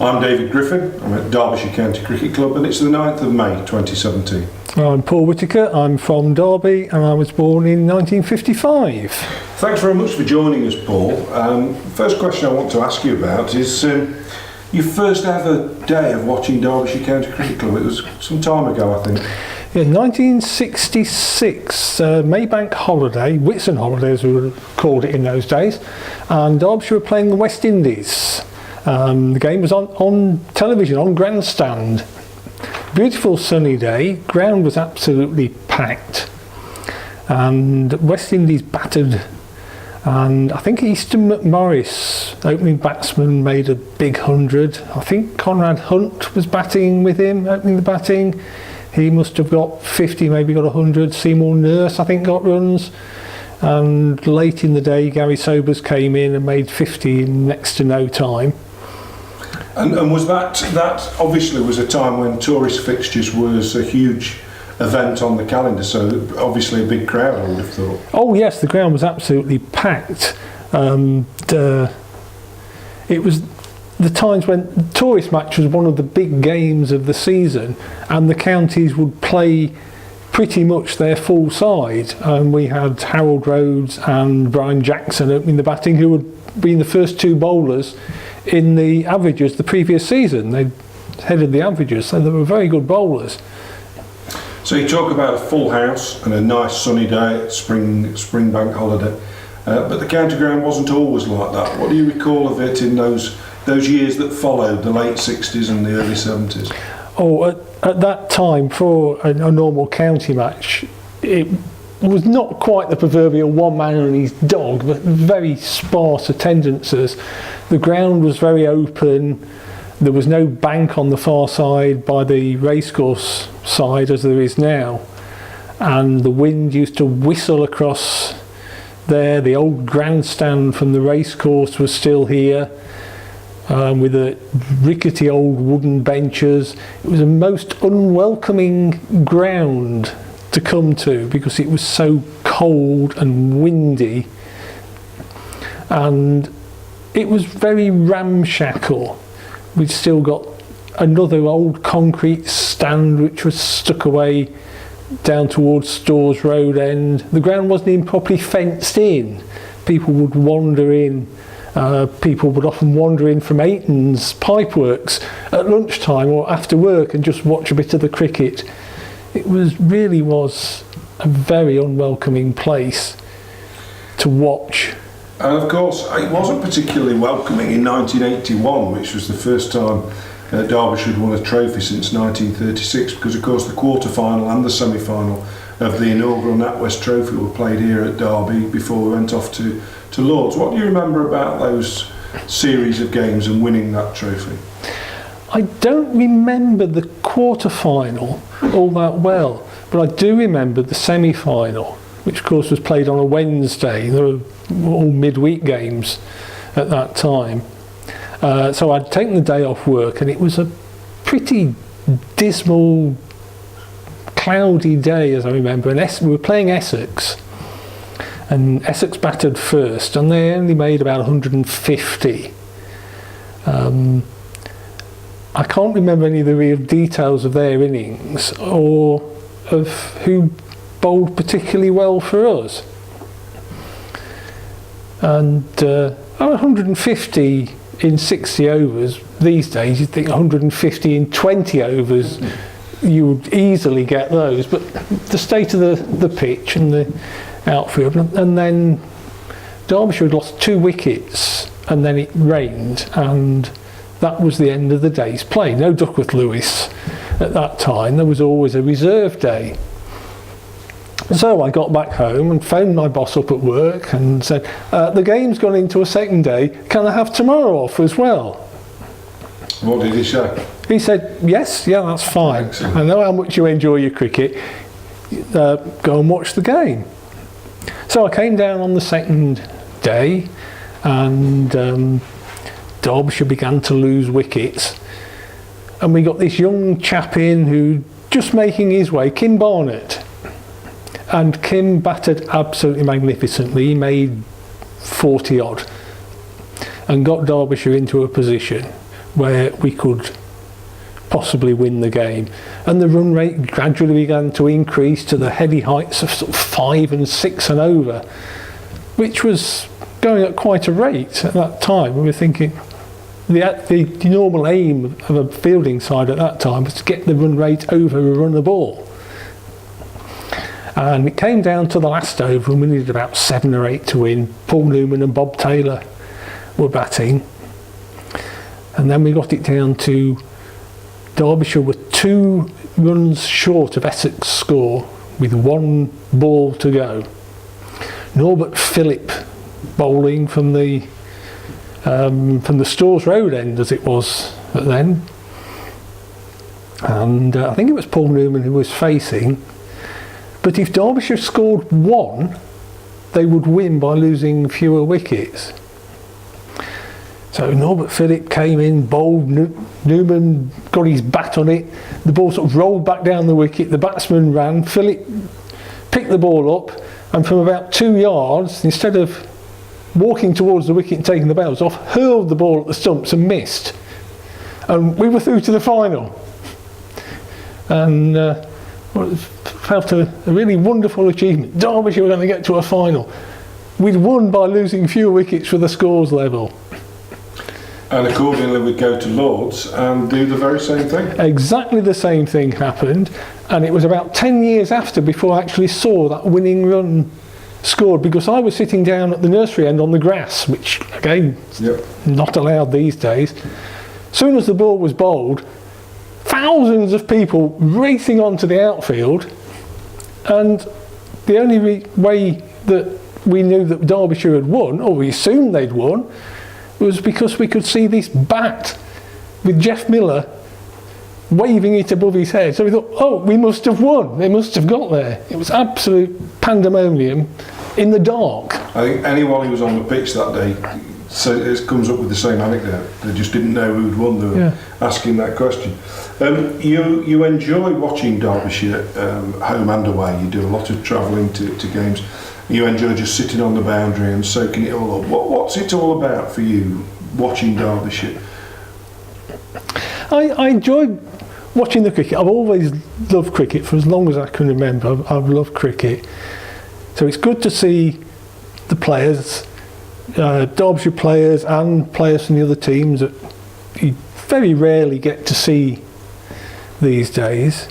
I'm David Griffin, I'm at Derbyshire County Cricket Club and it's the 9th of May 2017. I'm Paul Whittaker, I'm from Derby and I was born in 1955. Thanks very much for joining us, Paul. First question I want to ask you about is your first ever day of watching Derbyshire County Cricket Club. It was some time ago, I think. Yeah, 1966, Maybank holiday, Whitsun holiday as we would have called it in those days, and Derbyshire were playing the West Indies. The game was on television, on grandstand. Beautiful sunny day, ground was absolutely packed, and West Indies battered, and I think Easton McMorris, opening batsman, made a big 100. I think Conrad Hunt was batting with him, opening the batting. He must have got 50, maybe got 100. Seymour Nurse, I think, got runs. And late in the day, Gary Sobers came in and made 50 in next to no time. And was that obviously was a time when tourist fixtures was a huge event on the calendar, so obviously a big crowd, I would have thought. Oh yes, the ground was absolutely packed. It was the times when tourist match was one of the big games of the season, and the counties would play pretty much their full side. We had Harold Rhodes and Brian Jackson opening the batting, who had been the first two bowlers in the averages the previous season. They headed the averages, so they were very good bowlers. So you talk about a full house and a nice sunny day at spring bank holiday, but the county ground wasn't always like that. What do you recall of it in those years that followed, the late 60s and the early 70s? Oh, at that time, for a normal county match, it was not quite the proverbial one man and his dog, but very sparse attendances. The ground was very open. There was no bank on the far side by the racecourse side as there is now, and the wind used to whistle across there. The old grandstand from the racecourse was still here, with the rickety old wooden benches. It was a most unwelcoming ground to come to because it was so cold and windy, and it was very ramshackle. We'd still got another old concrete stand which was stuck away down towards Stores Road end. The ground wasn't even properly fenced in. People would wander in. People would often wander in from Aiton's Pipeworks at lunchtime or after work and just watch a bit of the cricket. It really was a very unwelcoming place to watch. And of course, it wasn't particularly welcoming in 1981, which was the first time Derbyshire had won a trophy since 1936, because of course the quarter-final and the semi-final of the inaugural NatWest Trophy were played here at Derby before we went off to Lords. What do you remember about those series of games and winning that trophy? I don't remember the quarter-final all that well, but I do remember the semi-final, which of course was played on a Wednesday. There were all midweek games at that time. So I'd taken the day off work, and it was a pretty dismal, cloudy day, as I remember. And we were playing Essex, and Essex batted first, and they only made about 150. I can't remember any of the real details of their innings or of who bowled particularly well for us. And 150 in 60 overs, these days you'd think 150 in 20 overs, you would easily get those. But the state of the pitch and the outfield, and then Derbyshire had lost 2 wickets, and then it rained, and that was the end of the day's play. No Duckworth Lewis at that time. There was always a reserve day. So I got back home and phoned my boss up at work and said, the game's gone into a second day, can I have tomorrow off as well? What did he say? He said, yes, yeah, that's fine. Excellent. I know how much you enjoy your cricket, go and watch the game. So I came down on the second day, and Derbyshire began to lose wickets, and we got this young chap in who just making his way, Kim Barnett, and Kim batted absolutely magnificently. He made 40 odd and got Derbyshire into a position where we could possibly win the game. And the run rate gradually began to increase to the heady heights of sort of 5 and 6 and over, which was going at quite a rate at that time. We were thinking the normal aim of a fielding side at that time was to get the run rate over a run a ball. And it came down to the last over and we needed about 7 or 8 to win. Paul Newman and Bob Taylor were batting. And then we got it down to Derbyshire were 2 runs short of Essex score with 1 ball to go. Norbert Phillip bowling from the Stores Road end, as it was then. And I think it was Paul Newman who was facing. But if Derbyshire scored 1, they would win by losing fewer wickets. So Norbert Phillip came in, bowled, Newman got his bat on it, the ball sort of rolled back down the wicket, the batsman ran, Phillip picked the ball up, and from about 2 yards, instead of walking towards the wicket and taking the bails off, hurled the ball at the stumps and missed. And we were through to the final. And felt a really wonderful achievement. Derbyshire were going to get to a final. We'd won by losing fewer wickets for the scores level. And accordingly we'd go to Lords and do the very same thing. Exactly the same thing happened, and it was about 10 years after before I actually saw that winning run scored, because I was sitting down at the nursery end on the grass, which again, not allowed these days. As soon as the ball was bowled, thousands of people racing onto the outfield, and the only way that we knew that Derbyshire had won, or we assumed they'd won, was because we could see this bat with Jeff Miller waving it above his head. So we thought, oh, we must have won. They must have got there. It was absolute pandemonium in the dark. I think anyone who was on the pitch that day, so it comes up with the same anecdote. They just didn't know who'd won. They were asking that question. You enjoy watching Derbyshire home and away. You do a lot of travelling to games. You enjoy just sitting on the boundary and soaking it all up. What's it all about for you, watching Derbyshire? I enjoy watching the cricket. I've always loved cricket for as long as I can remember. I've loved cricket. So it's good to see the players, Derbyshire players and players from the other teams that you very rarely get to see these days.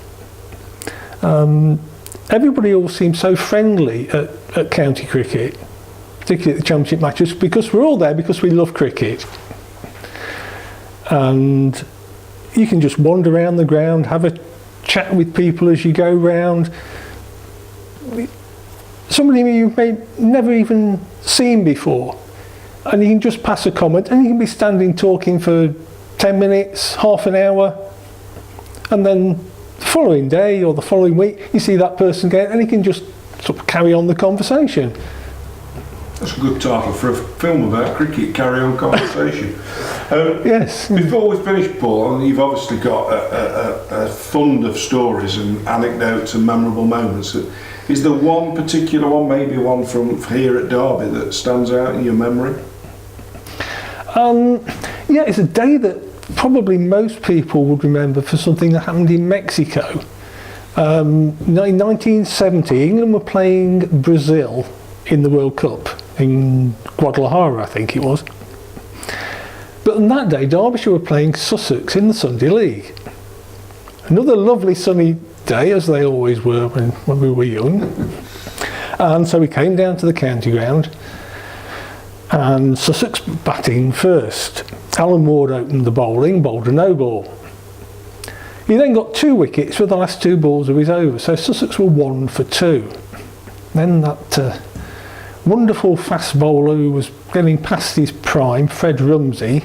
Everybody all seems so friendly at county cricket, particularly at the championship matches, because we're all there because we love cricket. And you can just wander around the ground, have a chat with people as you go round. Somebody you may never even seen before, and you can just pass a comment and you can be standing talking for 10 minutes, half an hour, and then the following day or the following week you see that person again and you can just sort of carry on the conversation. That's a good title for a film about cricket, Carry On Conversation. Yes. Before we finish, Paul, you've obviously got a fund of stories and anecdotes and memorable moments. Is there one particular one, maybe one from here at Derby, that stands out in your memory? Yeah, it's a day that probably most people would remember for something that happened in Mexico. In 1970, England were playing Brazil in the World Cup in Guadalajara, I think it was. But on that day, Derbyshire were playing Sussex in the Sunday League. Another lovely sunny day, as they always were when we were young. And so we came down to the county ground, and Sussex batting first. Alan Ward opened the bowling, bowled a no ball. He then got 2 wickets for the last 2 balls of his over, so Sussex were 1 for 2. Then that wonderful fast bowler who was getting past his prime, Fred Rumsey,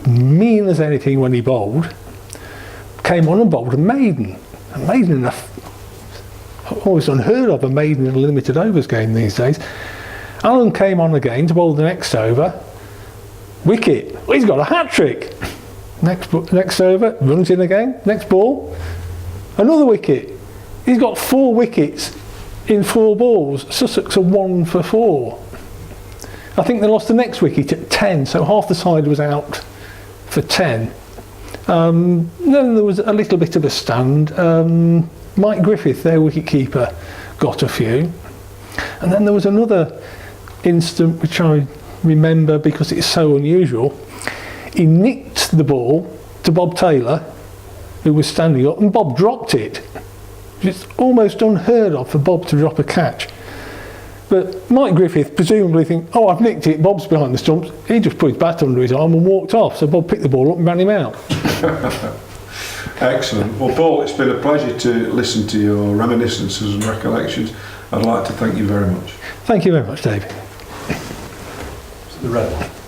mean as anything when he bowled, came on and bowled a maiden. A maiden, always unheard of, a maiden in a limited overs game these days. Alan came on again to bowl the next over. Wicket. Well, he's got a hat-trick. Next over, runs in again. Next ball, another wicket. He's got 4 wickets in 4 balls. Sussex are 1 for 4. I think they lost the next wicket at 10, so half the side was out for 10. Then there was a little bit of a stand. Mike Griffith, their wicketkeeper, got a few. And then there was another incident which I remember because it's so unusual. He nicked the ball to Bob Taylor, who was standing up, and Bob dropped it. It's almost unheard of for Bob to drop a catch. But Mike Griffith presumably think, oh, I've nicked it, Bob's behind the stumps. He just put his bat under his arm and walked off. So Bob picked the ball up and ran him out. Excellent. Well, Paul, it's been a pleasure to listen to your reminiscences and recollections. I'd like to thank you very much. Thank you very much, David. The red one.